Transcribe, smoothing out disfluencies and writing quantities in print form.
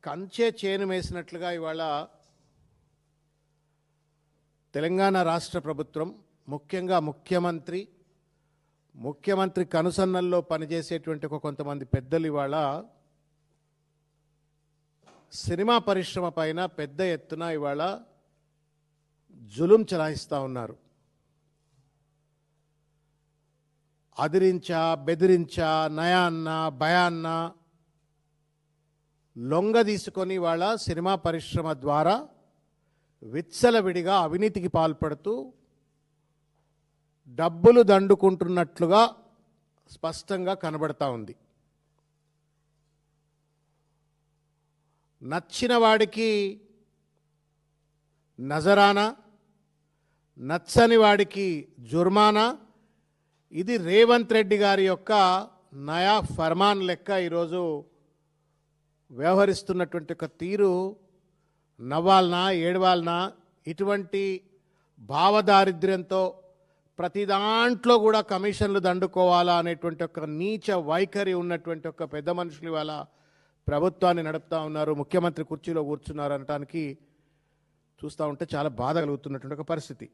కంచె చేను వేసినట్లుగా ఇవాళ తెలంగాణ రాష్ట్ర ప్రభుత్వం, ముఖ్యంగా ముఖ్యమంత్రి కనుసన్నల్లో పనిచేసేటువంటి కొంతమంది పెద్దలు ఇవాళ సినిమా పరిశ్రమ పైన పెద్ద ఎత్తున ఇవాళ జులుం చలాయిస్తూ ఉన్నారు. అదిరించా, బెదిరించా, నయాన్న, భయాన్న లొంగ తీసుకొని వాళ్ళ సినిమా పరిశ్రమ ద్వారా విచ్చలవిడిగా అవినీతికి పాల్పడుతూ డబ్బులు దండుకుంటున్నట్లుగా స్పష్టంగా కనబడతా ఉంది. నచ్చిన వాడికి నజరానా, నచ్చని వాడికి జుర్మానా, ఇది రేవంత్ రెడ్డి గారి యొక్క నయా ఫర్మాన్ లెక్క ఈరోజు వ్యవహరిస్తున్నటువంటి ఒక తీరు నవ్వాలనా ఏడవాలనా, ఇటువంటి భావదారిద్ర్యంతో ప్రతి దాంట్లో కూడా కమిషన్లు దండుకోవాలా అనేటువంటి ఒక నీచ వైఖరి ఉన్నటువంటి ఒక పెద్ద మనుషులు ఇవాళ ప్రభుత్వాన్ని నడుపుతూ ఉన్నారు. ముఖ్యమంత్రి కుర్చీలో కూర్చున్నారు అనటానికి చూస్తూ ఉంటే చాలా బాధ కలుగుతున్నటువంటి ఒక పరిస్థితి.